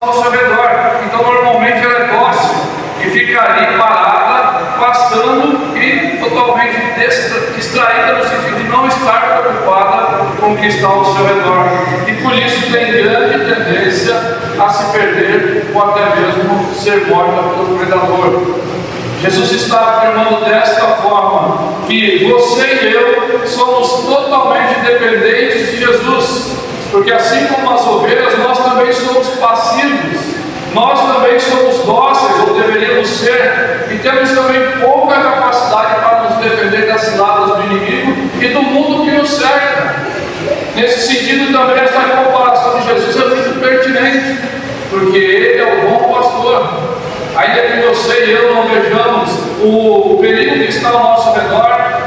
ao seu redor. Então normalmente ela é dócil e fica ali parada, pastando e totalmente distraída no sentido de não estar preocupada com o que está ao seu redor. E por isso tem grande tendência a se perder ou até mesmo ser morta pelo predador. Jesus está afirmando desta forma que você e eu somos totalmente dependentes de Jesus, porque assim como as ovelhas, nós também somos passivos, nós também somos dóceis, ou deveríamos ser, e temos também pouca capacidade para nos defender das ciladas do inimigo e do mundo que nos cerca. Nesse sentido também esta comparação de Jesus é muito pertinente, porque Ele é o bom pastor. Ainda que você e eu não vejamos o perigo que está ao nosso redor,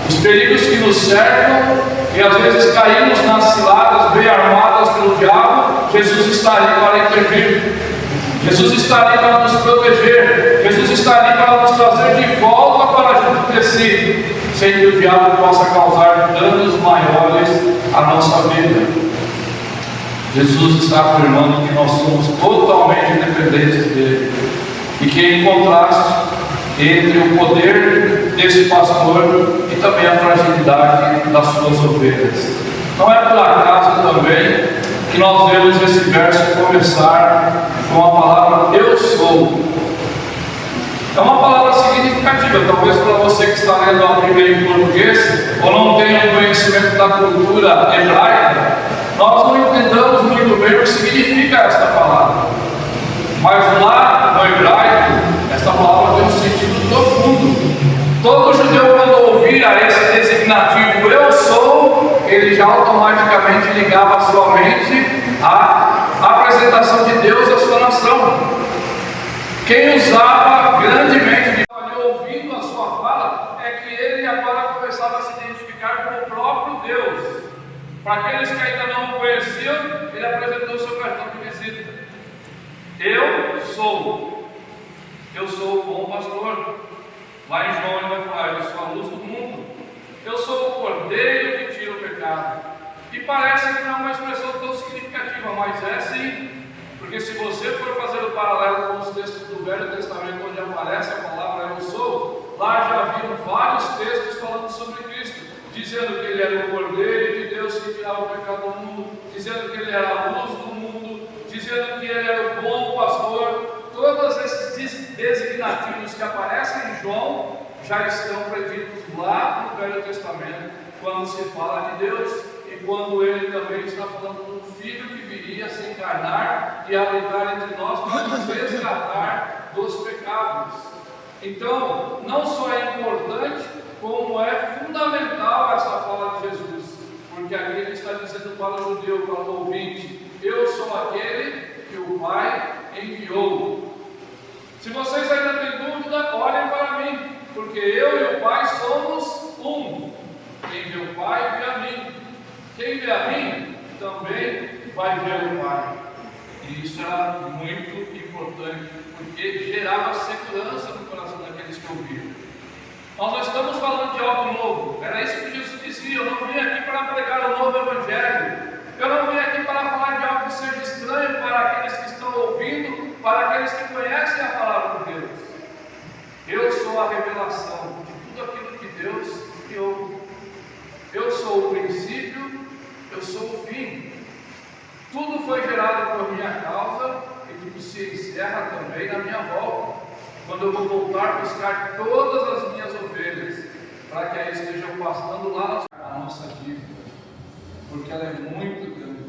os perigos que nos cercam, e às vezes caímos nas ciladas bem armadas pelo diabo, Jesus está ali para intervir. Jesus está ali para nos proteger. Jesus está ali para nos trazer de volta para junto de si, sem que o diabo possa causar danos maiores à nossa vida. Jesus está afirmando que nós somos totalmente dependentes dele. E que em contraste entre o poder desse pastor e também a fragilidade das suas ovelhas. Não é por acaso também que nós vemos esse verso começar com a palavra eu sou. É uma palavra significativa, talvez para você que está lendo a Bíblia em português ou não tenha conhecimento da cultura hebraica, nós não entendamos muito bem o que significa esta palavra. Mas lá no hebraico, esta palavra tem um sentido profundo. Todo judeu, quando ouvia esse designativo eu sou, ele já automaticamente ligava a sua mente à apresentação de Deus à sua nação. Quem usava grandemente, ouvindo a sua fala, é que ele agora começava a se identificar com o próprio Deus. Para aqueles que ainda não o conheciam, ele apresentou o seu cartão de visita. Eu sou o bom pastor. Lá em João ele vai falar, eu sou a luz do mundo. Eu sou o cordeiro que tira o pecado. E parece que não é uma expressão tão significativa, mas é sim. Porque se você for fazer o paralelo com os textos do Velho Testamento, onde aparece a palavra eu sou, lá já haviam vários textos falando sobre Cristo, dizendo que ele era o cordeiro de Deus que tirava o pecado do mundo, dizendo que ele era a luz do mundo, dizendo que ele era o bom pastor. Todos esses designativos que aparecem em João já estão preditos lá no Velho Testamento, quando se fala de Deus e quando ele também está falando do Filho que viria se encarnar e habitar entre nós para nos resgatar dos pecados. Então, não só é importante, como é fundamental essa fala de Jesus, porque aqui ele está dizendo para o judeu, para o ouvinte, eu sou aquele que o Pai enviou. Se vocês ainda têm dúvida, olhem para mim, porque eu e o Pai somos um. Quem vê o Pai vê a mim. Quem vê a mim também vai ver o Pai. E isso era muito importante, porque gerava segurança no coração daqueles que ouviram. Nós não estamos falando de algo novo. Era isso que Jesus dizia. Eu não vim aqui para pregar o novo Evangelho. Eu não vim aqui para falar de algo que seja estranho para aqueles que estão ouvindo, para aqueles que conhecem a palavra de Deus. Eu sou a revelação de tudo aquilo que Deus criou. Eu sou o princípio, eu sou o fim. Tudo foi gerado por minha causa e tudo se encerra também na minha volta, quando eu vou voltar a buscar todas as minhas ovelhas, para que elas estejam pastando lá na nossa dívida, porque ela é muito grande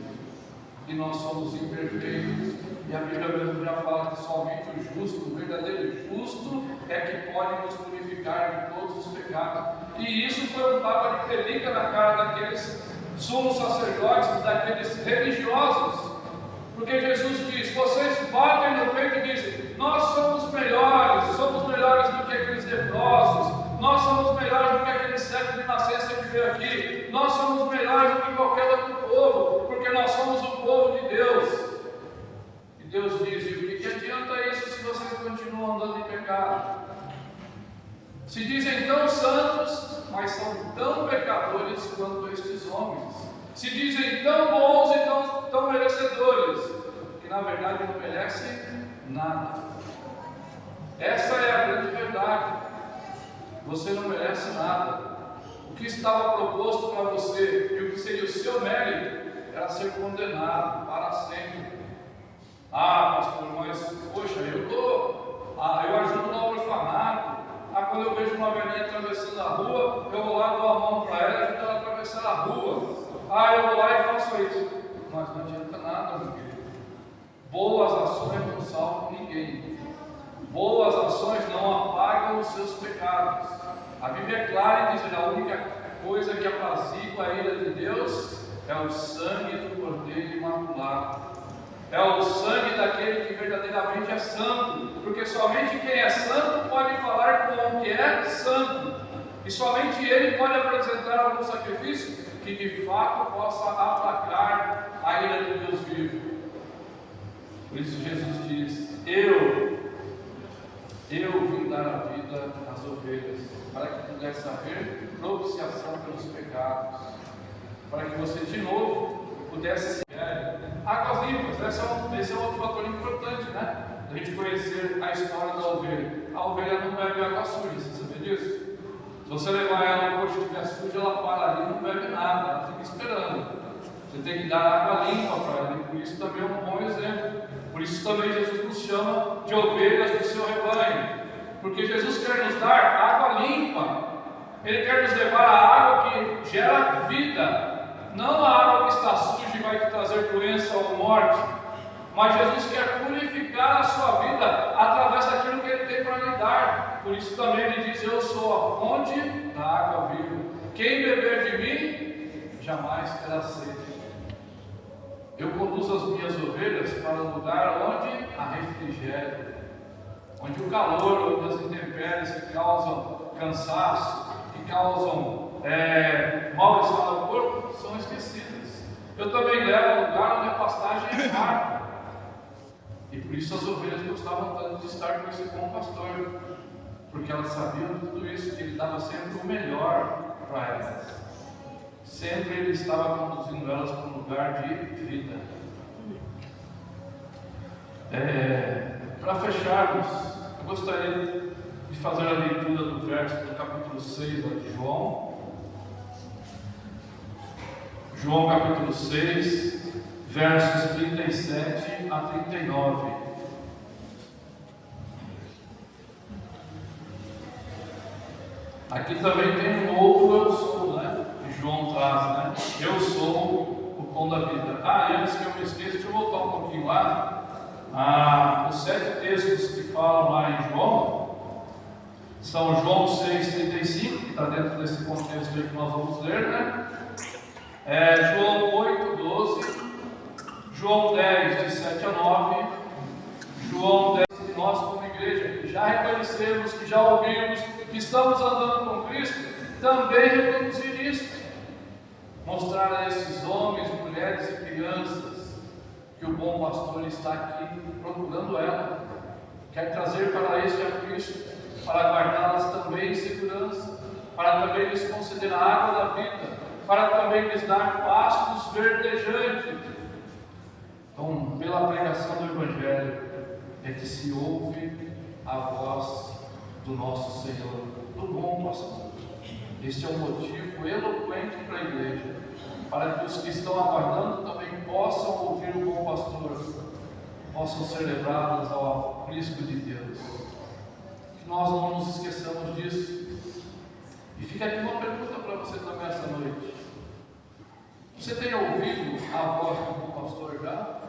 e nós somos imperfeitos. E a Bíblia mesmo já fala que somente o justo, o verdadeiro justo, é que pode nos purificar de todos os pecados. E isso foi um tapa de pelica na cara daqueles sumos sacerdotes, daqueles religiosos, porque Jesus diz, vocês batem no peito e dizem, nós somos melhores do que aqueles leprosos, nós somos melhores do que aquele século de nascença que veio aqui, nós somos melhores do que qualquer outro povo, porque nós somos o povo de Deus. E Deus diz, e o que adianta isso se vocês continuam andando em pecado? Se dizem tão santos, mas são tão pecadores quanto estes homens. Se dizem tão bons e tão merecedores, que na verdade não merece nada. Essa é a grande verdade. Você não merece nada. O que estava proposto para você e o que seria o seu mérito era ser condenado para sempre. Ah, pastor, mas poxa, eu ajudo no orfanato. Quando eu vejo uma velhinha atravessando a rua, eu vou lá, dou a mão para ela, ajudo ela a atravessar a rua. Eu vou lá e faço isso. Mas não adianta nada, meu querido. Boas ações não salvam ninguém. Boas ações não apagam os seus pecados. A Bíblia é clara em dizer que a única coisa que apazigua a ira de Deus é o sangue do Cordeiro Imaculado. É o sangue daquele que verdadeiramente é santo, porque somente quem é santo pode falar com o que é santo, e somente ele pode apresentar algum sacrifício que de fato possa aplacar a ira de Deus vivo. Por isso Jesus diz: eu vim dar a vida às ovelhas, para que pudesse haver propiciação pelos pecados, para que você de novo pudesse ser águas limpas. Esse é um outro fator importante, né? A gente conhecer a história da ovelha. A ovelha não bebe água suja, você sabia disso? Se você levar ela no posto de estiver suja, ela para ali e não bebe nada, ela fica esperando. Você tem que dar água limpa para ela, e por isso também é um bom exemplo. Por isso também Jesus nos chama de ovelhas do seu rebanho, porque Jesus quer nos dar água limpa. Ele quer nos levar a água que gera vida, não a água que está suja e vai te trazer doença ou morte. Mas Jesus quer purificar a sua vida através daquilo que Ele tem para lhe dar. Por isso também Ele diz: eu sou a fonte da água viva. Quem beber de mim, jamais terá sede. Eu conduzo as minhas ovelhas para um lugar onde há refrigério, onde o calor, onde as intempéries que causam cansaço, que causam mal-estar ao corpo, são esquecidas. Eu também levo a um lugar onde a pastagem é farta. E por isso as ovelhas gostavam tanto de estar com esse bom pastor, porque elas sabiam de tudo isso, que ele dava sempre o melhor para elas. Sempre ele estava conduzindo elas para um lugar de vida. Para fecharmos, eu gostaria de fazer a leitura do verso do capítulo 6 de João. João capítulo 6, versos 37 a 39. Aqui também tem um novo eu sou, né? Que João traz, né? Eu sou o pão da vida. E antes que eu me esqueça, deixa eu voltar um pouquinho lá. Os 7 textos que falam lá em João são João 6,35, que está dentro desse contexto aí que nós vamos ler, né? João 8, 12, João 10, de 7 a 9, João 10, que nós como igreja, que já reconhecemos, que já ouvimos, que estamos andando com Cristo, também reproduzir isso. Mostrar a esses homens, mulheres e crianças que o bom pastor está aqui procurando ela, quer trazer para este a Cristo, para guardá-las também em segurança, para também lhes conceder a água da vida, para também lhes dar pastos verdejantes. Então, pela pregação do Evangelho, é que se ouve a voz do nosso Senhor, do bom pastor. Este é um motivo eloquente para a igreja, para que os que estão aguardando também possam ouvir o bom pastor, possam ser levados ao aprisco de Deus. Que nós não nos esqueçamos disso. E fica aqui uma pergunta para você também essa noite. Você tem ouvido a voz do bom pastor já?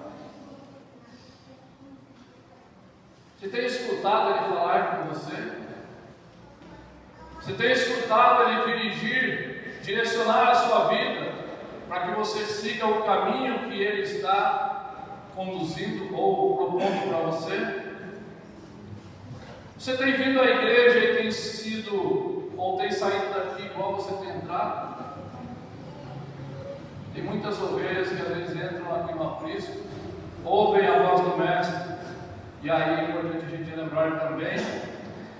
Você tem escutado ele falar com você? Você tem escutado ele dirigir, direcionar a sua vida, para que você siga o caminho que ele está conduzindo ou propondo para você? Você tem vindo à igreja e tem sido, ou tem saído daqui igual você tem entrado? Tem muitas ovelhas que às vezes entram aqui no aprisco, ouvem a voz do mestre, e aí é importante a gente lembrar também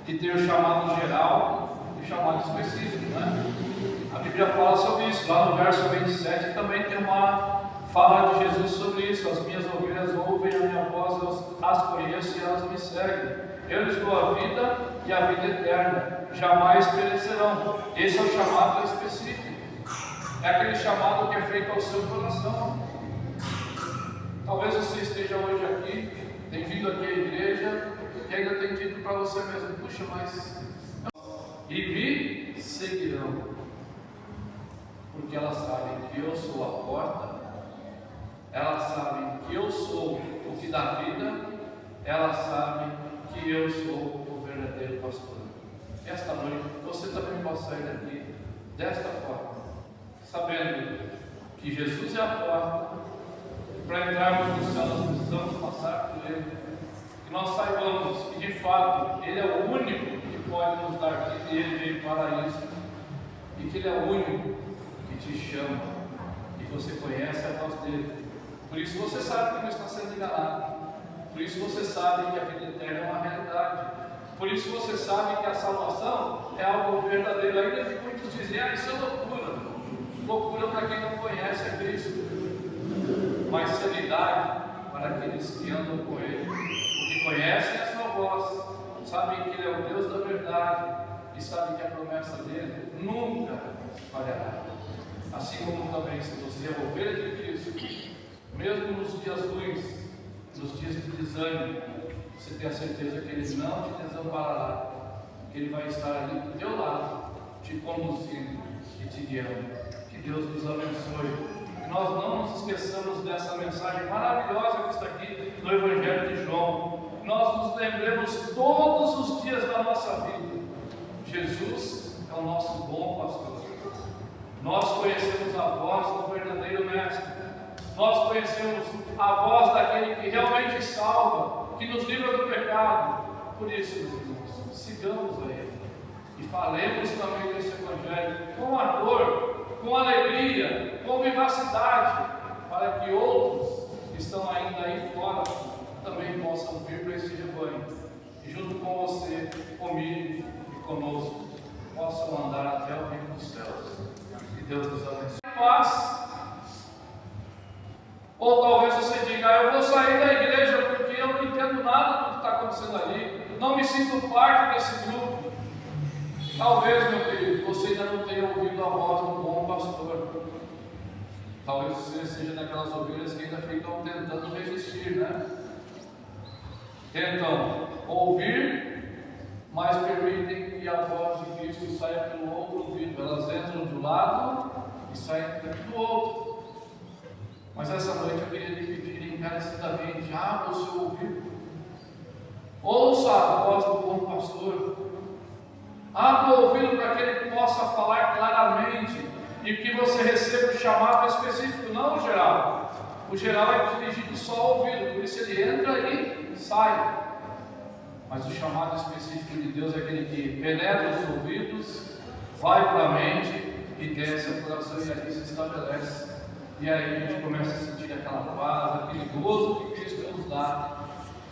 que tem o chamado geral e o chamado específico, né? A Bíblia fala sobre isso, lá no verso 27 também tem uma fala de Jesus sobre isso: as minhas ovelhas ouvem a minha voz, eu as conheço e elas me seguem. Eu lhes dou a vida e a vida eterna, jamais perecerão. Esse é o chamado específico, é aquele chamado que é feito ao seu coração. Talvez você esteja hoje aqui, tem vindo aqui à igreja e ainda tem dito para você mesmo: puxa, mas e me seguirão, porque elas sabem que eu sou a porta, elas sabem que eu sou o que dá vida, elas sabem que eu sou o verdadeiro pastor. Esta noite você também pode sair daqui desta forma, sabendo que Jesus é a porta. Para entrarmos no céu nós precisamos passar por Ele, que nós saibamos que de fato Ele é o único que pode nos dar vida e Ele veio para isso, e que Ele é o único que te chama e você conhece a voz dele. Por isso você sabe que não está sendo enganado, por isso você sabe que a vida eterna é uma realidade, por isso você sabe que a salvação é algo verdadeiro, ainda que muitos dizem: isso é loucura para quem não conhece a Cristo. Mas seriedade para aqueles que andam com Ele, porque conhecem a sua voz, sabem que Ele é o Deus da verdade e sabem que a promessa dele nunca falhará. Assim como também, se você é ovelha de Cristo, mesmo nos dias ruins, nos dias de desânimo, você tem a certeza que Ele não te desamparará, que Ele vai estar ali do teu lado, te conduzindo e te guiando. Que Deus nos abençoe. Que nós não nos esqueçamos dessa mensagem maravilhosa que está aqui no Evangelho de João. Que nós nos lembremos todos os dias da nossa vida: Jesus é o nosso bom pastor. Nós conhecemos a voz do verdadeiro Mestre. Nós conhecemos a voz daquele que realmente salva, que nos livra do pecado. Por isso, meus irmãos, sigamos a Ele e falemos também desse Evangelho com amor, com alegria, com vivacidade, para que outros que estão ainda aí fora também possam vir para esse rebanho e junto com você, comigo e conosco, possam andar até o reino dos céus. Que Deus nos abençoe. Paz. Ou talvez você diga: eu vou sair da igreja porque eu não entendo nada do que está acontecendo ali, não me sinto parte desse grupo. Talvez, meu querido, você ainda não tenha ouvido a voz do bom pastor. Talvez você seja daquelas ovelhas que ainda ficam tentando resistir, né? Tentam ouvir, mas permitem que a voz de Cristo saia pelo outro ouvido. Elas entram de um lado e saem do outro. Mas essa noite eu queria lhe pedir encarecidamente: abra o seu ouvido, ouça a voz do bom pastor. Abra o ouvido para que ele possa falar claramente e que você receba o chamado específico, não o geral. O geral é dirigido só ao ouvido, por isso ele entra e sai. Mas o chamado específico de Deus é aquele que penetra os ouvidos, vai para a mente e desce ao coração, e ali se estabelece. E aí a gente começa a sentir aquela paz, aquele gozo que Cristo nos dá.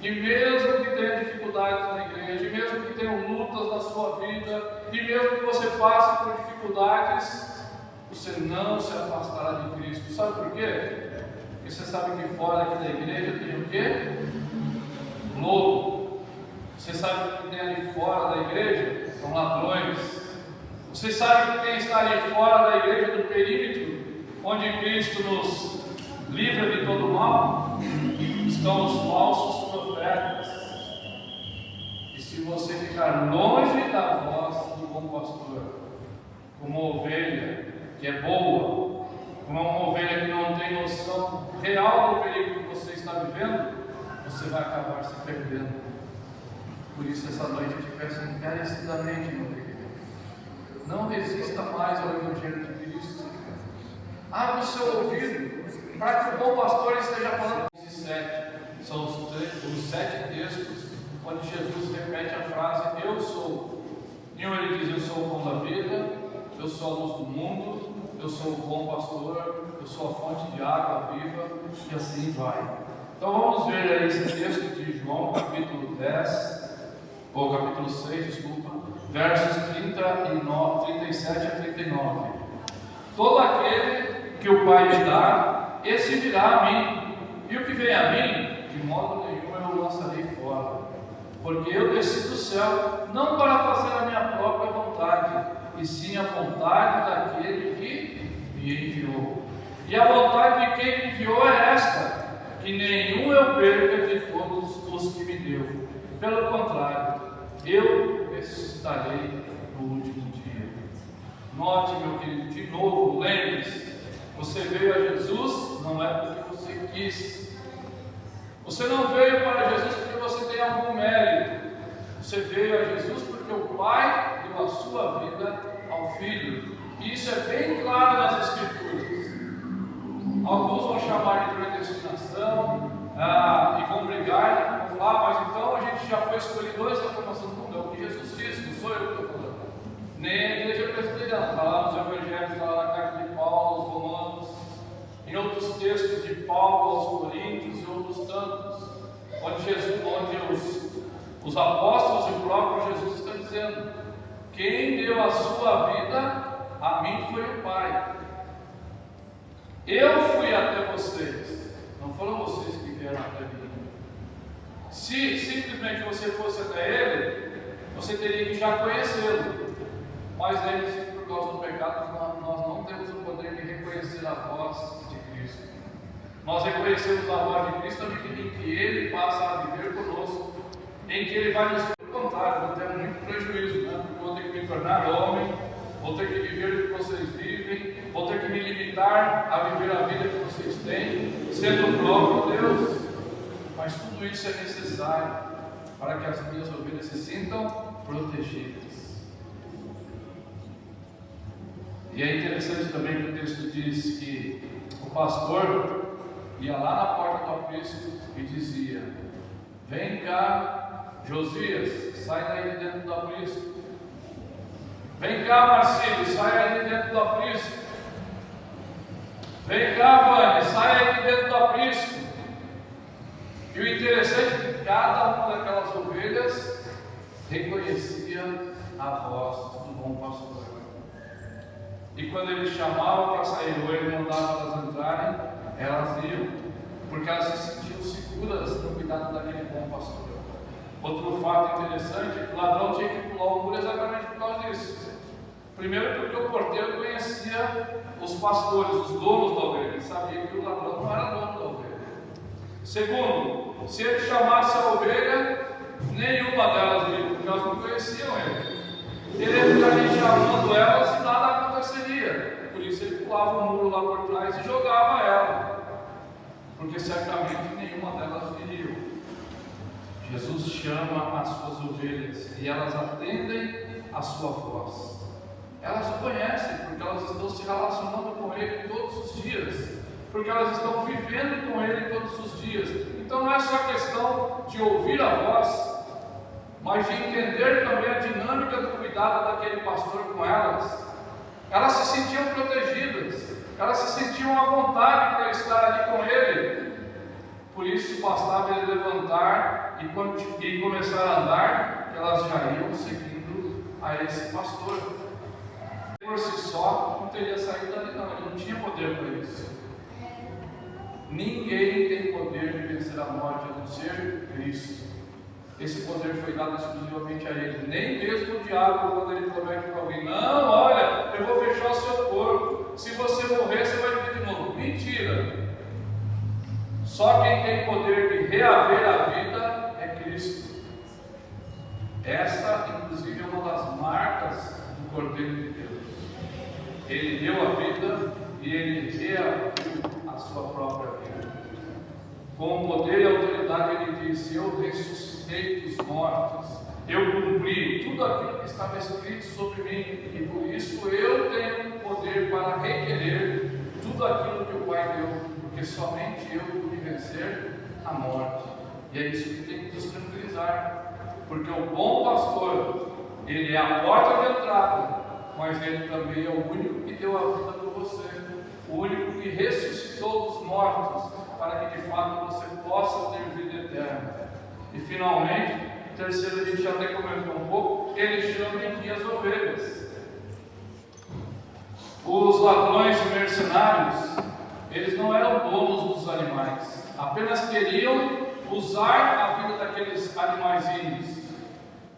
E mesmo que tenha dificuldades na igreja, e mesmo que tenham lutas na sua vida, e mesmo que você passe por dificuldades, você não se afastará de Cristo. Sabe por quê? Porque você sabe que fora aqui da igreja tem o quê? Lodo. Você sabe que tem ali fora da igreja são ladrões. Você sabe que quem está ali fora da igreja, do perímetro, onde Cristo nos livra de todo mal, estão os falsos profetas. E se você ficar longe da voz do bom pastor, como uma ovelha que é boa, como uma ovelha que não tem noção real do perigo que você está vivendo, você vai acabar se perdendo. Por isso essa noite eu te peço encarecidamente, meu querido, não resista mais ao Evangelho de Cristo. Abra o seu ouvido para que o bom pastor esteja falando. 17 são os 7 textos onde Jesus repete a frase: eu sou. Em um ele diz: eu sou o pão da vida, eu sou a luz do mundo, eu sou o bom pastor, eu sou a fonte de água viva, e assim vai. Então vamos ver aí esse texto de João, capítulo 10, ou capítulo 6, desculpa, versos 37 a 39. Todo aquele que o Pai me dá, esse virá a mim, e o que vem a mim, de modo nenhum eu o lançarei fora. Porque eu desci do céu, não para fazer a minha própria vontade, e sim a vontade daquele que me enviou. E a vontade de quem me enviou é esta, que nenhum eu perca de todos os que me deu. Pelo contrário, eu ressuscitarei no último dia. Note, meu querido, de novo, lembre-se, você veio a Jesus não é porque você quis. Você não veio para Jesus porque você tem algum mérito. Você veio a Jesus porque o Pai deu a sua vida ao Filho. E isso é bem claro nas Escrituras. Alguns vão chamar de predestinação e vão brigar, vão falar, mas então a gente já foi escolhido antes da formação do mundo. É o que Jesus disse, não sou eu que estou falando. Nem a igreja presbiteriana, está lá nos evangelhos, está lá na carta de Paulo aos Romanos, em outros textos de Paulo aos Coríntios e outros tantos, onde os apóstolos e o próprio Jesus estão dizendo: quem deu a sua vida a mim foi o Pai. Eu fui até vocês, não foram vocês que vieram até mim. Se simplesmente você fosse até Ele, você teria que já conhecê-lo. Mas ele, por causa do pecado, nós não temos o poder de reconhecer a voz de Cristo. Nós reconhecemos a voz de Cristo à medida em que Ele passa a viver conosco, em que Ele vai nos contar. Vou ter muito prejuízo, né? Porque vou ter que me tornar homem, vou ter que viver o que vocês vivem, vou ter que me limitar a viver a vida que vocês têm, sendo o próprio Deus. Mas tudo isso é necessário para que as minhas ovelhas se sintam protegidas. E é interessante também que o texto diz que o pastor ia lá na porta do aprisco e dizia: vem cá, Josias, sai daí de dentro do aprisco. Vem cá, Marcílio, sai aí de dentro do aprisco. Vem cá, Vânia, sai aí de dentro do aprisco. E o interessante é que cada uma daquelas ovelhas reconhecia a voz do bom pastor. E quando ele chamava para sair, ou ele mandava elas entrarem, elas iam, porque elas se sentiam seguras no cuidado daquele bom pastor. Outro fato interessante é que o ladrão tinha que pular o muro exatamente por causa disso. Primeiro, porque o porteiro conhecia os pastores, os donos da ovelha, ele sabia que o ladrão não era dono da ovelha. Segundo, se ele chamasse a ovelha, nenhuma delas viria, porque elas não conheciam ele. Ele ficaria chamando elas e nada aconteceria. Por isso ele pulava o muro lá por trás e jogava ela, porque certamente nenhuma delas viria. Jesus chama as suas ovelhas e elas atendem a sua voz. Elas o conhecem porque elas estão se relacionando com Ele todos os dias, porque elas estão vivendo com Ele todos os dias. Então não é só questão de ouvir a voz, mas de entender também a dinâmica do cuidado daquele pastor com elas. Elas se sentiam protegidas, elas se sentiam à vontade para estar ali com Ele. Por isso bastava ele levantar e começar a andar, que elas já iam seguindo a esse pastor. Por si só não teria saído dali, não, ele não tinha poder para isso. Ninguém tem poder de vencer a morte a não ser Cristo. Esse poder foi dado exclusivamente a Ele. Nem mesmo o diabo, quando ele promete para alguém: não, olha, eu vou fechar o seu corpo, se você morrer você vai vir de novo. Mentira! Só quem tem poder de reaver a vida é Cristo. Essa, inclusive, é uma das marcas do Cordeiro de Deus. Ele deu a vida e Ele reaviu a sua própria vida. Com poder e autoridade Ele disse: eu ressuscitei dos mortos, eu cumpri tudo aquilo que estava escrito sobre mim, e por isso eu tenho poder para requerer tudo aquilo que o Pai deu, porque somente eu pude vencer a morte. E é isso que tem que nos tranquilizar, porque o bom pastor, ele é a porta de entrada, mas ele também é o único que deu a vida por você, o único que ressuscitou dos mortos, para que de fato você possa ter vida eterna. E finalmente, terceiro, a gente já até comentou um pouco, ele chama aqui as ovelhas. Os ladrões e mercenários, eles não eram donos dos animais, apenas queriam usar a vida daqueles animaizinhos,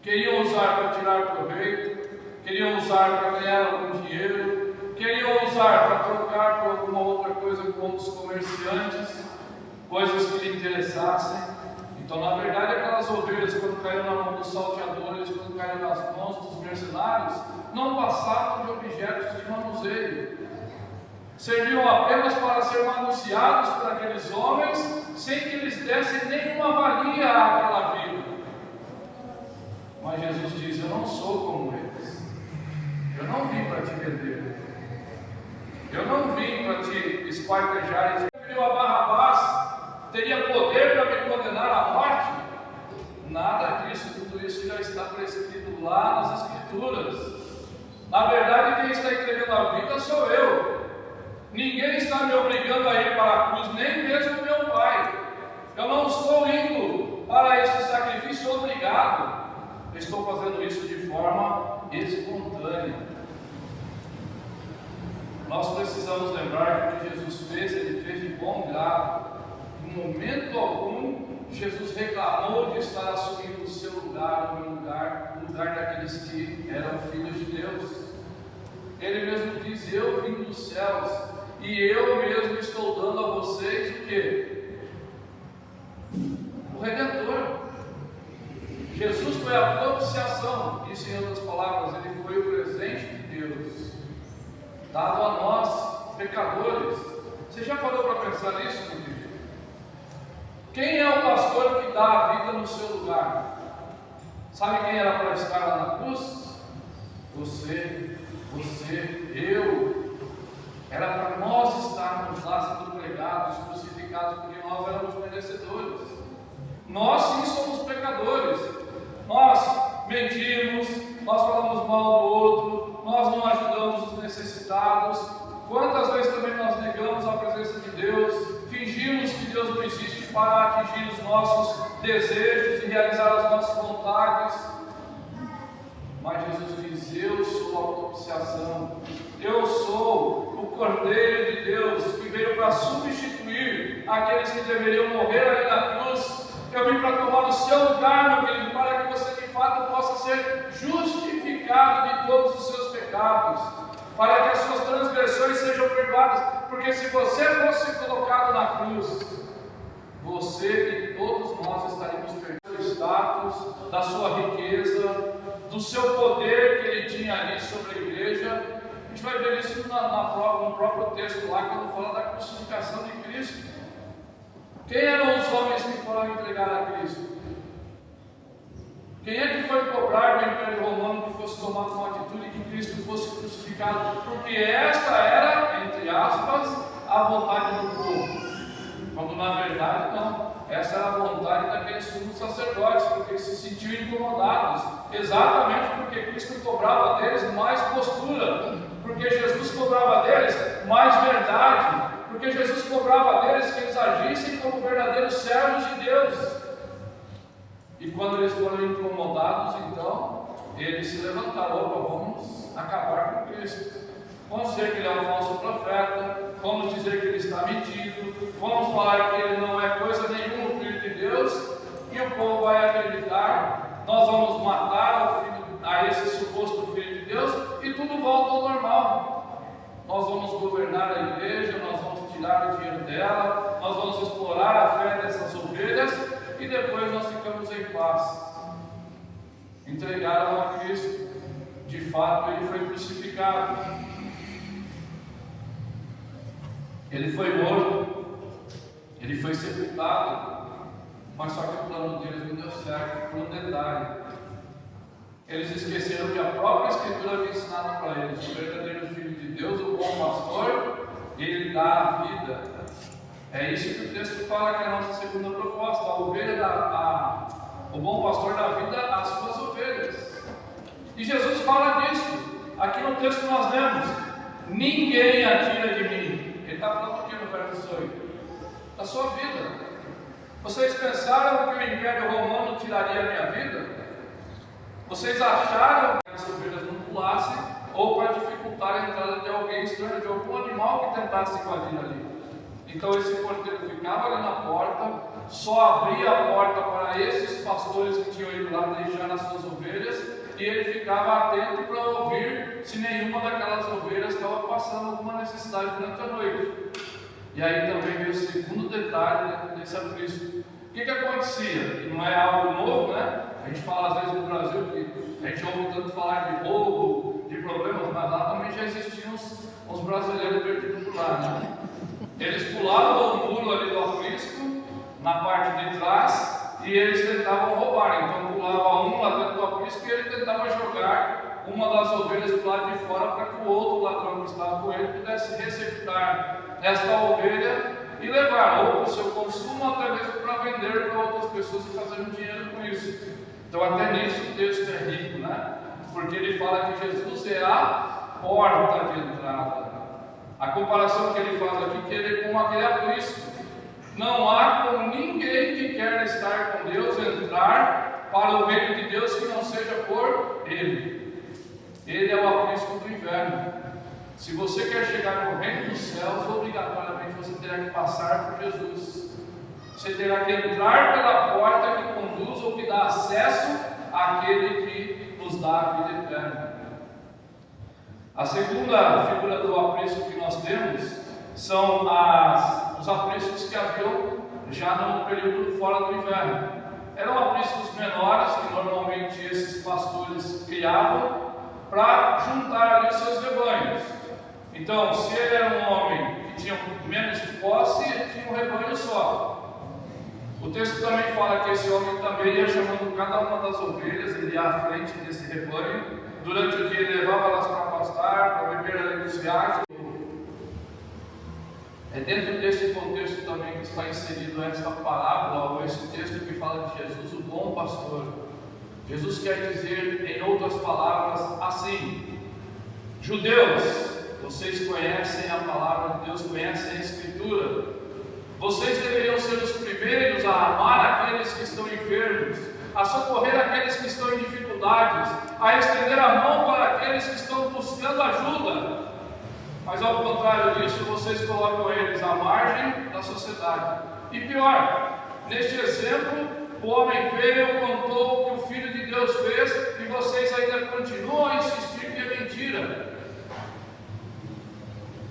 queriam usar para tirar proveito, queriam usar para ganhar algum dinheiro, queriam usar para trocar por alguma outra coisa com outros comerciantes, coisas que lhe interessassem. Então, na verdade, aquelas ovelhas, quando caíram na mão dos salteadores, quando caíram nas mãos dos mercenários, não passavam de objetos de manuseio. Serviam apenas para ser manuseados por aqueles homens, sem que eles dessem nenhuma valia àquela vida. Mas Jesus diz: eu não sou como eles. Eu não vim para te vender. Eu não vim para te esquartejar e te a Barrabás. Teria poder para me condenar à morte? Nada disso, tudo isso já está prescrito lá nas Escrituras. Na verdade, quem está entregando a vida sou eu. Ninguém está me obrigando a ir para a cruz, nem mesmo meu Pai. Eu não estou indo para esse sacrifício obrigado. Eu estou fazendo isso de forma espontânea. Nós precisamos lembrar que o que Jesus fez, Ele fez de bom grado. Em momento algum, Jesus reclamou de estar assumindo o seu lugar, o meu lugar, o lugar daqueles que eram filhos de Deus. Ele mesmo diz: eu vim dos céus e eu mesmo estou dando a vocês o quê? O Redentor. Jesus foi a propiciação, isso em outras palavras, Ele foi o presente de Deus, dado a nós, pecadores. Você já parou para pensar nisso, meu querido? Quem é o pastor que dá a vida no seu lugar? Sabe quem era para estar lá na cruz? Você, eu. Era para nós estarmos lá sendo pregados, crucificados, porque nós éramos merecedores. Nós sim somos pecadores. Nós mentimos, nós falamos mal do outro, nós não ajudamos os necessitados. Quantas vezes também nós negamos a presença de Deus, fingimos que Deus não existe para atingir os nossos desejos e realizar as nossas vontades. Mas Jesus diz: eu sou a propiciação, eu sou o Cordeiro de Deus que veio para substituir aqueles que deveriam morrer ali na cruz. Eu vim para tomar o seu lugar, meu querido, para que você de fato possa ser justificado de todos os seus pecados, para que as suas transgressões sejam perdoadas, porque se você fosse colocado na cruz, você e todos nós estaríamos perdendo o status da sua riqueza, do seu poder que ele tinha ali sobre a igreja. A gente vai ver isso no próprio texto lá, quando fala da crucificação de Cristo. Quem eram os homens que foram entregar a Cristo? Quem é que foi cobrar do Império Romano que fosse tomar uma atitude que Cristo fosse crucificado? Porque esta era, entre aspas, a vontade do povo. Quando na verdade não. Essa era a vontade daqueles sumos sacerdotes, porque eles se sentiam incomodados. Exatamente porque Cristo cobrava deles mais postura. Porque Jesus cobrava deles mais verdade. Porque Jesus cobrava deles que eles agissem como verdadeiros servos de Deus. E quando eles foram incomodados, então, eles se levantaram: opa, vamos acabar com Cristo. Vamos dizer que ele é um falso profeta, vamos dizer que ele está mentindo, vamos falar que ele não é coisa nenhuma o Filho de Deus, e o povo vai acreditar. Nós vamos matar a esse suposto Filho de Deus, e tudo volta ao normal. Nós vamos governar a igreja, nós vamos tirar o dinheiro dela, nós vamos explorar a fé dessas ovelhas, e depois nós ficamos em paz. Entregaram a Cristo. De fato, ele foi crucificado. Ele foi morto. Ele foi sepultado. Mas só que o plano deles não deu certo por um detalhe. Eles esqueceram que a própria Escritura havia ensinado para eles: o verdadeiro Filho de Deus, o bom pastor, ele dá a vida. É isso que o texto fala, que é a nossa segunda proposta. A ovelha o bom pastor dá vida às suas ovelhas. E Jesus fala disso. Aqui no texto nós lemos: ninguém atira de mim. Ele está falando aqui no verso 8. Da sua vida. Vocês pensaram que o Império Romano tiraria a minha vida? Vocês acharam que as ovelhas não pulassem, ou para dificultar a entrada de alguém estranho, de algum animal que tentasse invadir ali? Então esse porteiro ficava ali na porta, só abria a porta para esses pastores que tinham ido lá deixar as suas ovelhas, e ele ficava atento para ouvir se nenhuma daquelas ovelhas estava passando alguma necessidade durante a noite. E aí também veio o segundo detalhe desse aprisco. O que acontecia? E não é algo novo, né? A gente fala às vezes no Brasil que a gente ouve tanto falar de roubo, de problemas, mas lá também já existiam uns brasileiros perdidos por lá, né? Eles pulavam o muro ali do aprisco, na parte de trás, e eles tentavam roubar. Então pulava um lá dentro do aprisco e ele tentava jogar uma das ovelhas do lado de fora para que o outro ladrão que estava com ele pudesse receptar esta ovelha e levar, ou para o seu consumo, ou até mesmo para vender para outras pessoas e fazer um dinheiro com isso. Então até nisso o texto é rico, né? Porque ele fala que Jesus é a porta de entrada. A comparação que ele faz aqui, que ele é como aquele aprisco. Não há como ninguém que quer estar com Deus entrar para o reino de Deus que não seja por Ele. Ele é o aprisco do inverno. Se você quer chegar no reino dos céus, obrigatoriamente você terá que passar por Jesus. Você terá que entrar pela porta que conduz ou que dá acesso àquele que nos dá a vida eterna. A segunda figura do aprisco que nós temos são os apriscos que haviam já no período fora do inverno. Eram apriscos menores que normalmente esses pastores criavam para juntar ali os seus rebanhos. Então, se ele era um homem que tinha menos posse, ele tinha um rebanho só. O texto também fala que esse homem também ia chamando cada uma das ovelhas, ele ia à frente desse rebanho. Durante o dia ele levava elas para pastar, para beber ali dos riachos. É dentro desse contexto também que está inserido esta parábola, ou esse texto que fala de Jesus, o bom pastor. Jesus quer dizer, em outras palavras, assim: judeus, vocês conhecem a palavra de Deus, conhecem a Escritura. Vocês deveriam ser os primeiros a amar aqueles que estão enfermos, a socorrer aqueles que estão em dificuldades, a estender a mão para aqueles que estão buscando ajuda. Mas ao contrário disso, vocês colocam eles à margem da sociedade. E pior, neste exemplo, o homem veio, contou o que o Filho de Deus fez, e vocês ainda continuam a insistir que é mentira.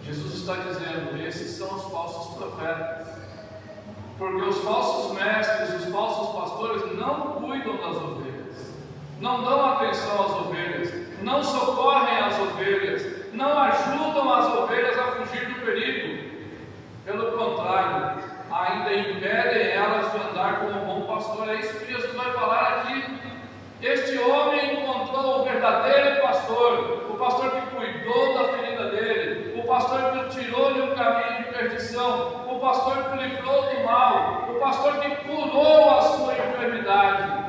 Jesus está dizendo, esses são os falsos profetas. Porque os falsos mestres, os falsos pastores não cuidam das ovelhas, não dão atenção às ovelhas, não socorrem as ovelhas, não ajudam as ovelhas a fugir do perigo. Pelo contrário, ainda impedem elas de andar como um bom pastor. É isso que Jesus vai falar aqui. Este homem encontrou o verdadeiro pastor, o pastor que cuidou da ferida dele, o pastor que tirou-lhe um caminho de perdição, o pastor que o livrou do mal, o pastor que curou a sua enfermidade.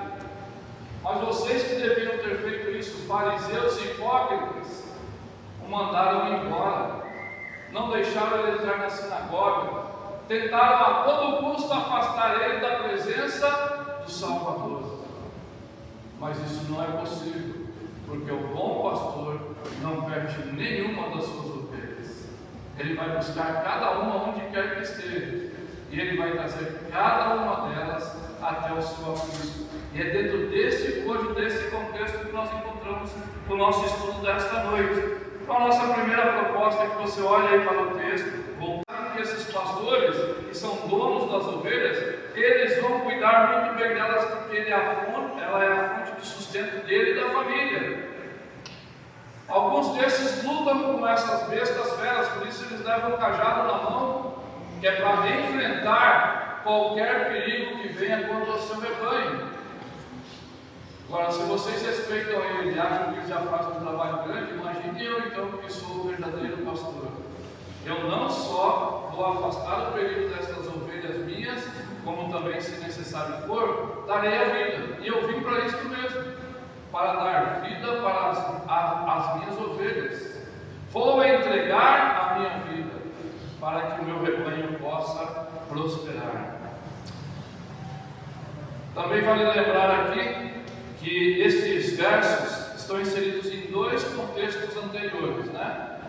Mas vocês que deviam ter feito isso, fariseus e hipócritas, o mandaram embora, não deixaram ele entrar na sinagoga, tentaram a todo custo afastar ele da presença do Salvador. Mas isso não é possível, porque o bom pastor não perde nenhuma das suas ovelhas. Ele vai buscar cada uma onde quer que esteja, e ele vai trazer cada uma delas até o seu aprisco. E é dentro desse contexto que nós encontramos o nosso estudo desta noite. Então a nossa primeira proposta é que você olhe aí para o texto, voltando que esses pastores, que são donos das ovelhas, eles vão cuidar muito bem delas, porque ela é a fonte de sustento dele e da família. Alguns desses lutam com essas bestas feras, por isso eles levam um cajado na mão, que é para enfrentar qualquer perigo que venha contra o seu rebanho. Agora, se vocês respeitam ele e acham que ele já faz um trabalho grande, imagine eu então que sou o verdadeiro pastor. Eu não só vou afastar o perigo destas ovelhas minhas, como também, se necessário for, darei a vida. E eu vim para isso mesmo, para dar vida para as minhas ovelhas. Vou entregar a minha vida para que o meu rebanho possa prosperar. Também vale lembrar aqui que estes versos estão inseridos em dois contextos anteriores, né?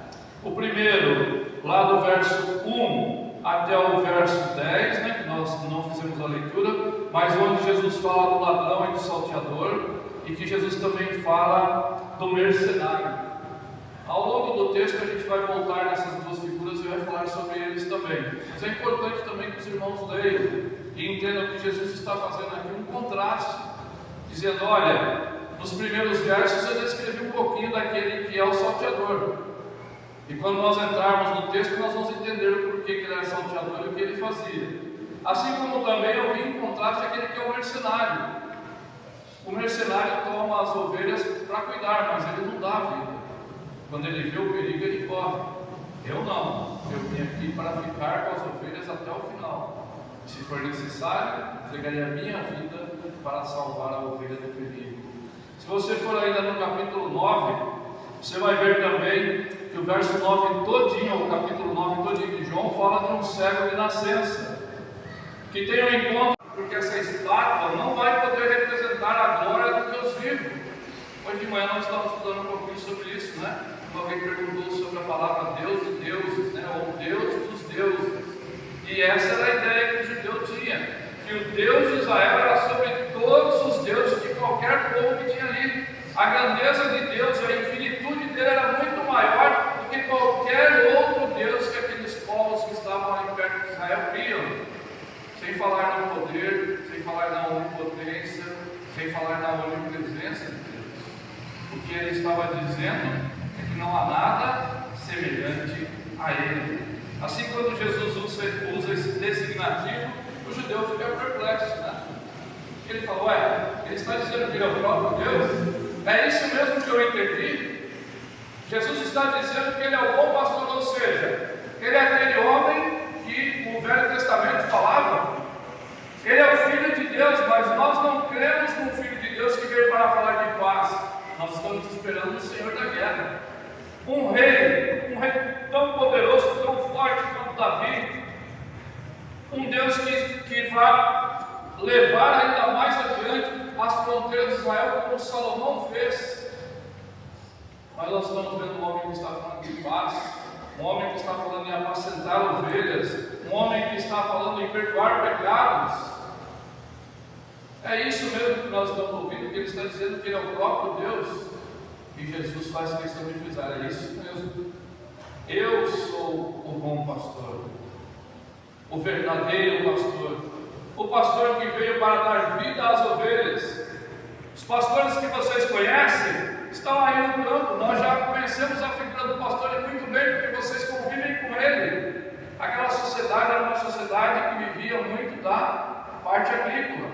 O primeiro, lá do verso 1, até o verso 10, né, que nós não fizemos a leitura, mas onde Jesus fala do ladrão e do salteador, e que Jesus também fala do mercenário. Ao longo do texto a gente vai voltar nessas duas figuras e vai falar sobre eles também. Mas é importante também que os irmãos leiam e entendam que Jesus está fazendo aqui um contraste, dizendo: olha, nos primeiros versos eu descrevi um pouquinho daquele que é o salteador, e quando nós entrarmos no texto nós vamos entender o porquê que ele era salteador e o que ele fazia. Assim como também eu vi em contraste aquele que é o mercenário. O mercenário toma as ovelhas para cuidar, mas ele não dá vida. Quando ele vê o perigo, ele corre. Eu não, eu vim aqui para ficar com as ovelhas até o final. Se for necessário, entregaria a minha vida para salvar a ovelha do perigo. Se você for ainda no capítulo 9, você vai ver também que o verso 9 todinho, o capítulo 9 todinho de João, fala de um cego de nascença, que tem um encontro, porque essa estátua não vai poder representar a glória do Deus vivo. Hoje de manhã nós estávamos estudando um pouquinho sobre isso, né? Alguém perguntou sobre a palavra Deus e deuses, né? Ou Deus dos deuses. E essa era a ideia que o judeu tinha, que o Deus de Israel era sobre todos os deuses de qualquer povo que tinha ali. A grandeza de Deus, a infinitude dele era muito maior do que qualquer outro Deus que aqueles povos que estavam ali perto de Israel criam. Sem falar no poder, sem falar na onipotência, sem falar na onipresença de Deus. O que ele estava dizendo é que não há nada semelhante a ele. Assim, quando Jesus usa esse designativo, o judeu fica perplexo, né? Ele falou: ué, ele está dizendo que ele é o próprio Deus? É isso mesmo que eu entendi? Jesus está dizendo que ele é o bom pastor, ou seja, ele é aquele homem que o Velho Testamento falava. Ele é o Filho de Deus, mas nós não cremos no Filho de Deus que veio para falar de paz. Nós estamos esperando o Senhor da guerra. Um rei tão poderoso, tão forte quanto Davi. Um Deus que vai levar ainda mais adiante as fronteiras de Israel, como Salomão fez. Mas nós estamos vendo um homem que está falando de paz, um homem que está falando em apacentar ovelhas, um homem que está falando em perdoar pecados. É isso mesmo que nós estamos ouvindo, que ele está dizendo que ele é o próprio Deus. E Jesus faz questão de frisar: é isso mesmo. Eu sou o bom pastor, o verdadeiro pastor, o pastor que veio para dar vida às ovelhas. Os pastores que vocês conhecem estão aí no campo. Nós já conhecemos a figura do pastor muito bem, porque vocês convivem com ele. Aquela sociedade era uma sociedade que vivia muito da parte agrícola,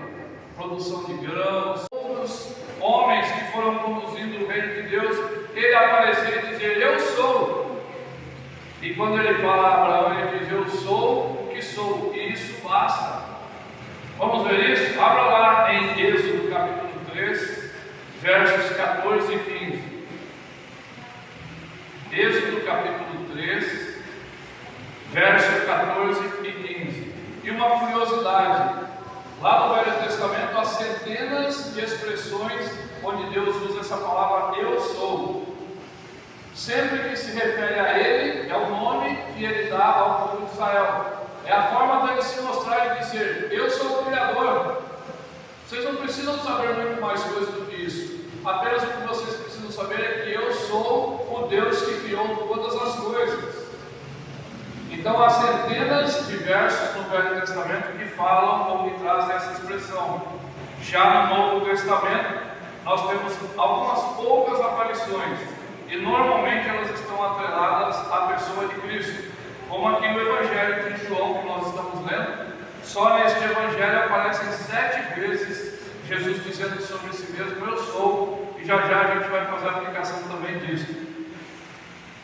produção de grãos. Outros homens que foram conduzindo o reino de Deus, ele aparecia e dizia: eu sou. E quando ele fala a Abraão, ele diz: eu sou o que sou, e isso basta. Vamos ver isso? Abra lá em Êxodo capítulo 3, versos 14 e 15. Êxodo capítulo 3, versos 14 e 15. E uma curiosidade: lá no Velho Testamento há centenas de expressões onde Deus usa essa palavra eu sou. Sempre que se refere a ele, é o nome que ele dá ao povo de Israel. É a forma dele se mostrar e dizer: eu sou o Criador. Vocês não precisam saber muito mais coisas do que isso. Apenas o que vocês precisam saber é que eu sou o Deus que criou todas as coisas. Então há centenas de versos no Velho Testamento que falam ou que trazem essa expressão. Já no Novo Testamento nós temos algumas poucas aparições, e normalmente elas estão atreladas à pessoa de Cristo, como aqui no Evangelho de João que nós estamos lendo. Só neste Evangelho aparecem 7 vezes Jesus dizendo sobre si mesmo: eu sou, e já a gente vai fazer a aplicação também disso.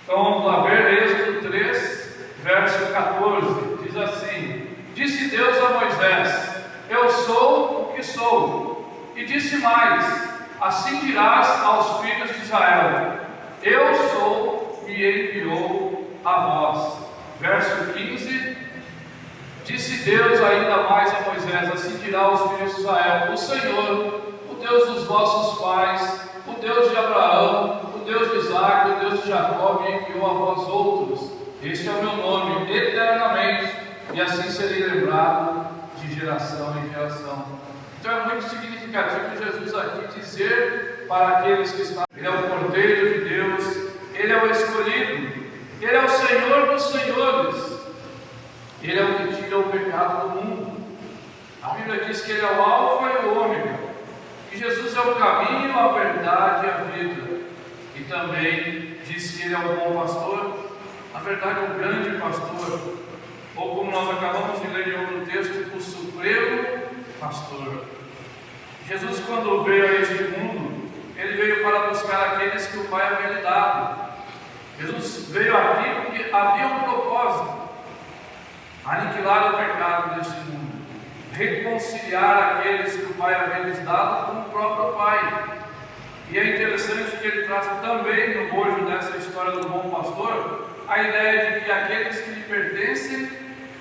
Então vamos lá ver Êxodo 3, verso 14, diz assim: disse Deus a Moisés: eu sou o que sou. E disse mais: assim dirás aos filhos de Israel: eu sou, me enviou a vós. Verso 15: disse Deus ainda mais a Moisés: assim dirá aos filhos de Israel: o Senhor, o Deus dos vossos pais, o Deus de Abraão, o Deus de Isaac, o Deus de Jacó, me enviou a vós outros. Este é o meu nome eternamente, e assim serei lembrado de geração em geração. Então é muito significativo Jesus aqui dizer para aqueles que estão: Ele é o Cordeiro de Deus, Ele é o escolhido, Ele é o Senhor dos senhores, Ele é o que tira o pecado do mundo. A Bíblia diz que Ele é o Alfa e o Ômega, que Jesus é o caminho, a verdade e a vida. E também diz que Ele é o bom pastor, na verdade o grande pastor, ou como nós acabamos de ler em outro texto, o supremo pastor. Jesus, quando veio a este mundo, Ele veio para buscar aqueles que o Pai havia lhe dado. Jesus veio aqui porque havia um propósito: aniquilar o pecado deste mundo, reconciliar aqueles que o Pai havia lhes dado com o próprio Pai. E é interessante que ele traz também no bojo dessa história do bom pastor a ideia de que aqueles que lhe pertencem,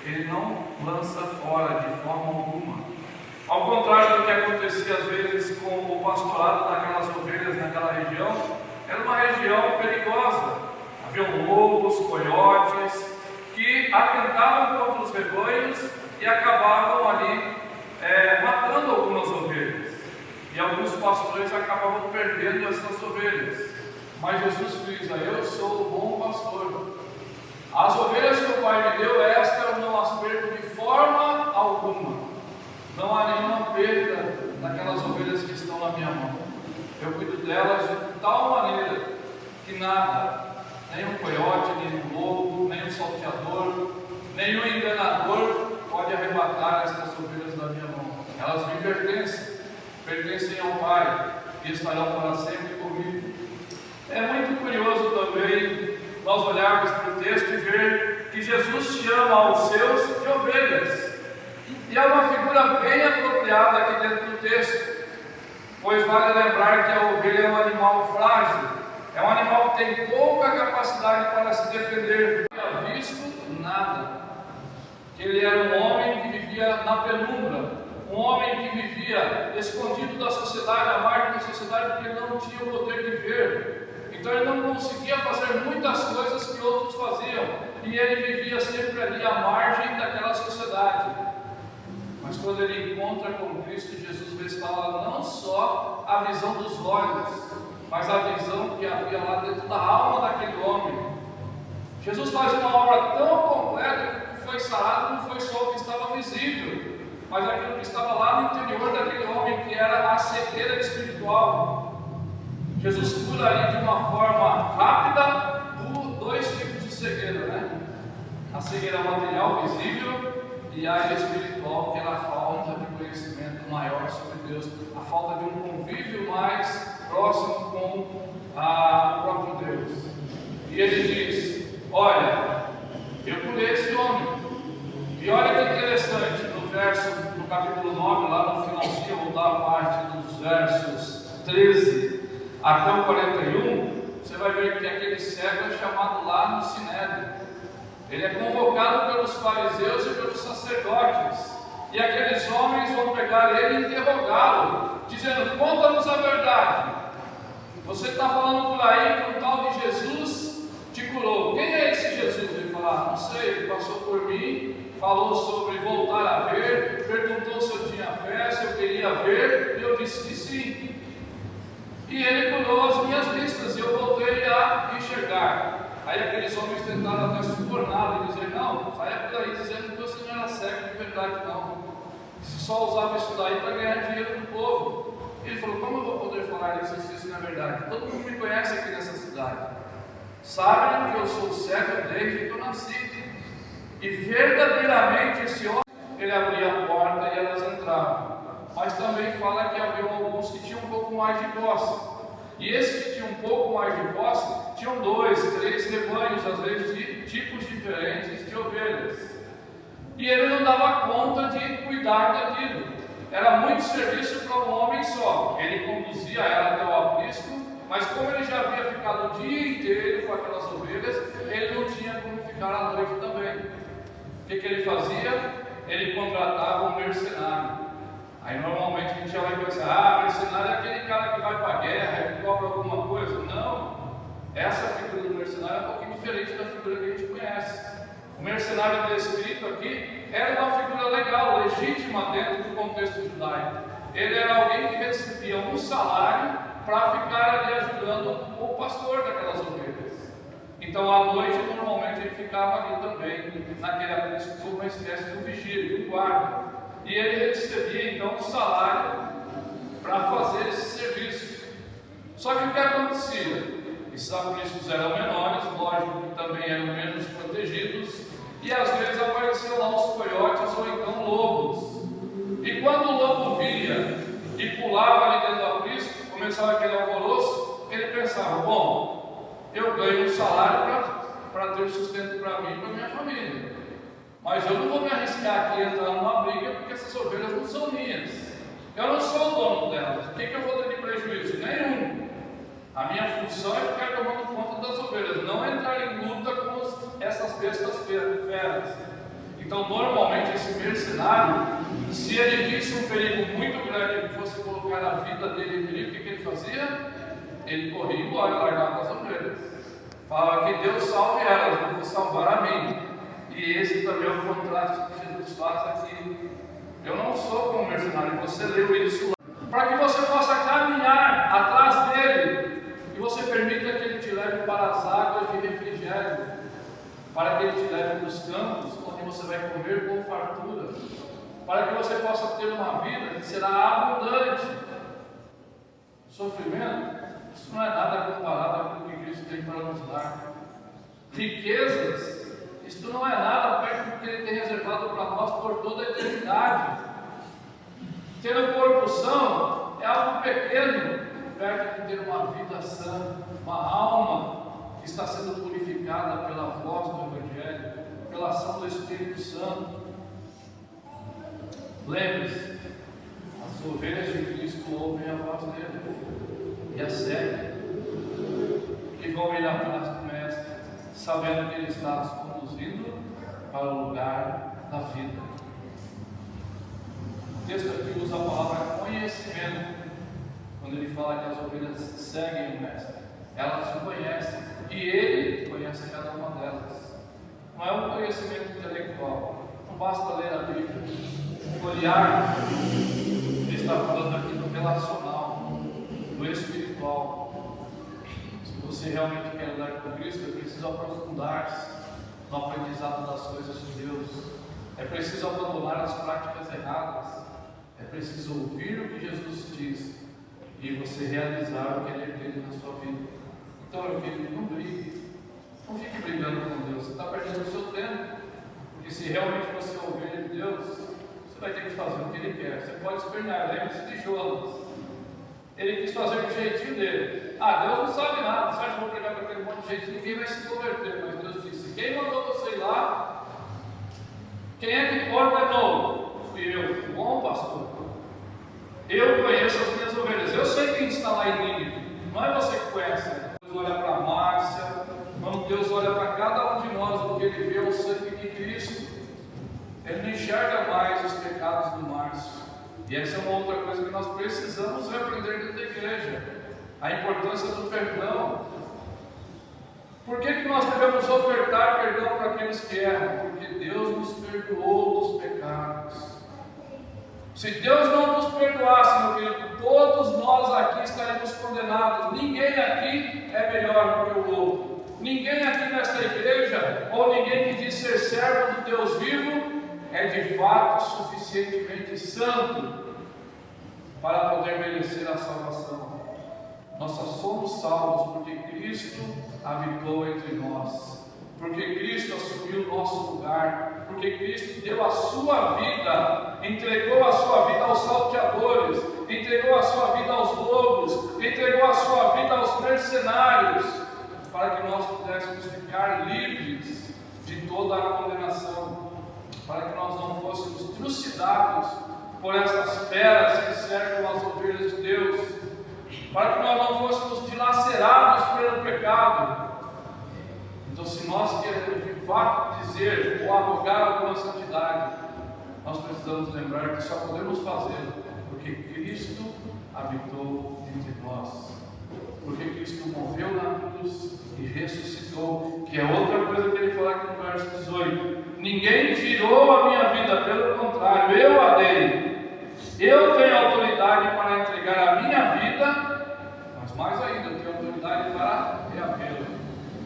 ele não lança fora de forma alguma. Ao contrário do que acontecia às vezes com o pastorado daquelas ovelhas naquela região, era uma região perigosa. Haviam lobos, coiotes, que atentavam contra os rebanhos e acabavam ali matando algumas ovelhas. E alguns pastores acabavam perdendo essas ovelhas. Mas Jesus frisa: eu sou o bom pastor. As ovelhas que o Pai me deu, esta eu não as perco de forma alguma. Não há nenhuma perda daquelas ovelhas que estão na minha mão. Eu cuido delas de tal maneira que nada, nem um coiote, nem um lobo, nem um salteador, nenhum enganador pode arrebatar estas ovelhas da minha mão. Elas me pertencem ao Pai e estarão para sempre comigo. É muito curioso também nós olharmos para o texto e ver que Jesus chama aos seus de ovelhas. E é uma figura bem apropriada aqui dentro do texto, pois vale lembrar que a ovelha é um animal frágil, é um animal que tem pouca capacidade para se defender. Não havia visto nada, que ele era um homem que vivia na penumbra, um homem que vivia escondido da sociedade, à margem da sociedade, porque ele não tinha o poder de ver. Então ele não conseguia fazer muitas coisas que outros faziam, e ele vivia sempre ali à margem daquela sociedade. Mas quando ele encontra com Cristo, Jesus restaura não só a visão dos olhos, mas a visão que havia lá dentro da alma daquele homem. Jesus faz uma obra tão completa que foi sarado não foi só o que estava visível, mas aquilo que estava lá no interior daquele homem, que era a cegueira espiritual. Jesus cura ali de uma forma rápida dois tipos de cegueira, né? A cegueira material, visível, e a espiritual, que era a falta de conhecimento maior sobre Deus, a falta de um convívio mais próximo com o próprio Deus. E ele diz: olha, eu curei esse homem. E olha que interessante, no capítulo 9, lá no finalzinho, vou dar a parte dos versos 13 até o 41, você vai ver que aquele cego é chamado lá no Sinédrio. Ele é convocado pelos fariseus e pelos sacerdotes, e aqueles homens vão pegar ele e interrogá-lo, dizendo: conta-nos a verdade. Você está falando por aí que o tal de Jesus te curou. Quem é esse Jesus? Ele fala: não sei, ele passou por mim, falou sobre voltar a ver, perguntou se eu tinha fé, se eu queria ver, e eu disse que sim. E ele curou as minhas vistas, e eu voltei a enxergar. Aí aqueles homens tentaram até suborná-lo e dizer: não, saia por aí dizendo que você não era cego de verdade, não. Você só usava isso daí para ganhar dinheiro do povo. Ele falou: como eu vou poder falar isso se isso não é verdade? Todo mundo me conhece aqui nessa cidade. Sabem que eu sou cego desde que eu nasci. E verdadeiramente esse homem, ele abria a porta e elas entravam. Mas também fala que havia alguns que tinham um pouco mais de posse. E esses que tinham um pouco mais de posse, tinham 2, 3 rebanhos, às vezes de tipos diferentes de ovelhas. E ele não dava conta de cuidar daquilo. Era muito serviço para um homem só. Ele conduzia ela até o aprisco, mas como ele já havia ficado o dia inteiro com aquelas ovelhas, ele não tinha como ficar à noite também. O que ele fazia? Ele contratava um mercenário. Aí normalmente a gente já vai pensar: mercenário é aquele cara que vai para a guerra e cobra alguma coisa. Não, essa figura do mercenário é um pouquinho diferente da figura que a gente conhece. O mercenário descrito aqui era uma figura legal, legítima dentro do contexto judaico. Ele era alguém que recebia um salário para ficar ali ajudando o pastor daquelas ovelhas. Então à noite normalmente ele ficava ali também, naquele aprisco, como uma espécie de um vigília, de um guarda. E ele recebia então um salário para fazer esse serviço. Só que o que acontecia? Esses apriscos eram menores, lógico que também eram menos protegidos, e às vezes apareciam lá os coiotes ou então lobos. E quando o lobo via e pulava ali dentro do aprisco, começava aquele alvoroço, ele pensava: bom, eu ganho um salário para ter sustento para mim e para minha família, mas eu não vou me arriscar aqui a entrar numa briga porque essas ovelhas não são minhas. Eu não sou o dono delas. O que eu vou ter de prejuízo? Nenhum. A minha função é ficar tomando conta das ovelhas, não entrar em luta com essas bestas feras. Então, normalmente, esse mercenário, se ele visse um perigo muito grande que fosse colocar a vida dele em perigo, o que ele fazia? Ele corria embora e largava as ovelhas. Falava que Deus salve elas, não vou salvar a mim. E esse também é o contraste que Jesus faz aqui. Eu não sou como mercenário, você leu isso lá. Para que você possa caminhar atrás dele e você permita que ele te leve para as águas de refrigério, para que ele te leve para os campos onde você vai comer com fartura, para que você possa ter uma vida que será abundante. Sofrimento, isso não é nada comparado com o que Cristo tem para nos dar. Riquezas, isto não é nada perto do que Ele tem reservado para nós por toda a eternidade. Ter um corpo são é algo pequeno, perto de ter uma vida sã, uma alma que está sendo purificada pela voz do Evangelho, pela ação do Espírito Santo. Lembre-se, as ovelhas de Cristo ouvem a voz dele e a seguem, e vão ir atrás do Mestre, sabendo que Ele está os conduzindo para o lugar da vida. O texto aqui usa a palavra conhecimento, quando ele fala que as ovelhas seguem o Mestre. Elas o conhecem, e Ele conhece cada uma delas. Não é um conhecimento intelectual, não basta ler a Bíblia, folhear. Ele está falando aqui do relacional, do espiritual. Se você realmente quer andar com Cristo, é preciso aprofundar-se no aprendizado das coisas de Deus. É preciso abandonar as práticas erradas. É preciso ouvir o que Jesus diz e você realizar o que Ele pede na sua vida. Então, meu querido, não brigue. Não fique brigando com Deus. Você está perdendo o seu tempo. Porque se realmente você é ovelha de Deus, você vai ter que fazer o que Ele quer. Você pode espernear. Lembre-se de Jonas. Ele quis fazer do jeitinho dele. Deus não sabe nada. Você acha que eu vou pregar para aquele monte de gente? Ninguém vai se converter. Mas Deus disse: quem mandou você ir lá? Quem é que ordenou? Fui eu. Bom, pastor. Eu conheço as minhas ovelhas. Eu sei quem está lá em Nínive. Não é você que conhece. Deus olha para a Márcia. Não, Deus olha para cada um de nós, porque Ele vê o sangue de Cristo. Ele não enxerga mais os pecados do Márcio. E essa é uma outra coisa que nós precisamos reaprender dentro da igreja: a importância do perdão. Por que nós devemos ofertar perdão para aqueles que erram? Porque Deus nos perdoou dos pecados. Se Deus não nos perdoasse, meu querido, todos nós aqui estaríamos condenados. Ninguém aqui é melhor do que o outro. Ninguém aqui nesta igreja, ou ninguém que diz ser servo do Deus vivo, é de fato suficientemente santo para poder merecer a salvação. Nós só somos salvos porque Cristo habitou entre nós, porque Cristo assumiu o nosso lugar, porque Cristo deu a sua vida, entregou a sua vida aos salteadores, entregou a sua vida aos lobos, entregou a sua vida aos mercenários, para que nós pudéssemos ficar livres de toda a condenação, para que nós não fôssemos trucidados por essas feras que cercam as ovelhas de Deus, para que nós não fôssemos dilacerados pelo pecado. Então, se nós queremos de fato dizer ou arrogar alguma santidade, nós precisamos lembrar que só podemos fazer porque Cristo habitou entre nós. porque Cristo morreu na cruz e ressuscitou, que é outra coisa que ele fala aqui no verso 18. Ninguém tirou a minha vida, pelo contrário, eu a dei. Eu tenho autoridade para entregar a minha vida, mas mais ainda, eu tenho autoridade para reavê-la.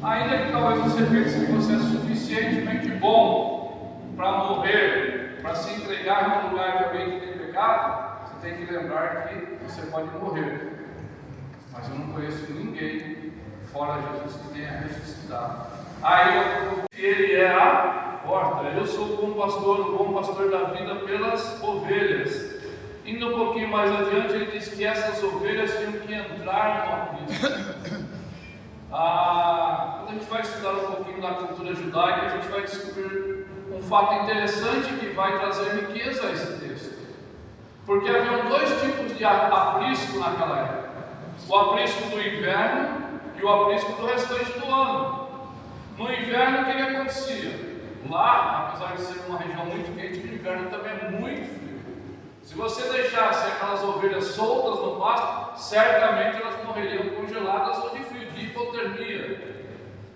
Ainda que talvez você pense que você é suficientemente bom para morrer, para se entregar no lugar de alguém que tem pecado, você tem que lembrar que você pode morrer. Mas eu não conheço ninguém fora Jesus que tenha ressuscitado. Aí ele é a porta. Eu sou o bom pastor da vida pelas ovelhas. Indo um pouquinho mais adiante, ele diz que essas ovelhas tinham que entrar no aprisco. Quando a gente vai estudar um pouquinho da cultura judaica, a gente vai descobrir um fato interessante que vai trazer riqueza a esse texto. Porque haviam dois tipos de aprisco naquela época: o aprisco do inverno e o aprisco do restante do ano. No inverno, o que acontecia? Lá, apesar de ser uma região muito quente, no inverno também é muito frio. Se você deixasse aquelas ovelhas soltas no pasto, certamente elas morreriam congeladas ou de frio, de hipotermia.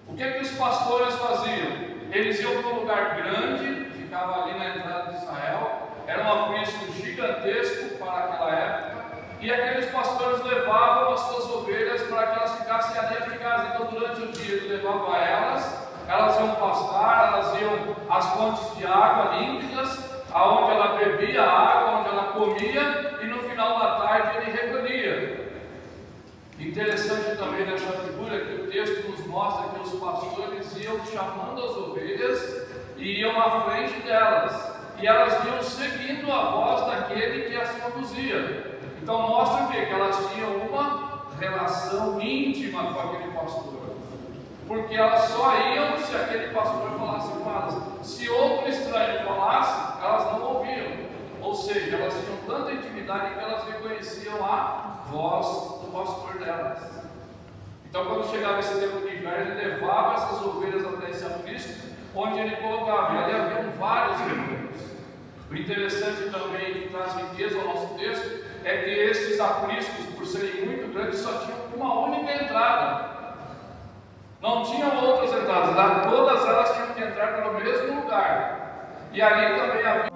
O que os pastores faziam? Eles iam para um lugar grande, ficava ali na entrada de Israel, era um aprisco gigantesco para aquela época, e aqueles pastores levavam as suas ovelhas para que elas ficassem ali dentro de casa. Então durante o dia ele levava elas iam pastar, elas iam às fontes de água límpidas, aonde ela bebia água, onde ela comia, e no final da tarde ele recolhia. Interessante também nessa figura que o texto nos mostra que os pastores iam chamando as ovelhas e iam à frente delas, e elas iam seguindo a voz daquele que as conduzia. Então mostra o quê? Que elas tinham uma relação íntima com aquele pastor, porque elas só iam se aquele pastor falasse com elas. Se outro estranho falasse, elas não ouviam. Ou seja, elas tinham tanta intimidade que elas reconheciam a voz do pastor delas. Então quando chegava esse tempo de inverno, ele levava essas ovelhas até esse aprisco, onde ele colocava, e ali haviam vários rebanhos. O interessante também, que traz riqueza ao nosso texto, é que estes apriscos, por serem muito grandes, só tinham uma única entrada. Não tinham outras entradas, todas elas tinham que entrar pelo mesmo lugar. E ali também havia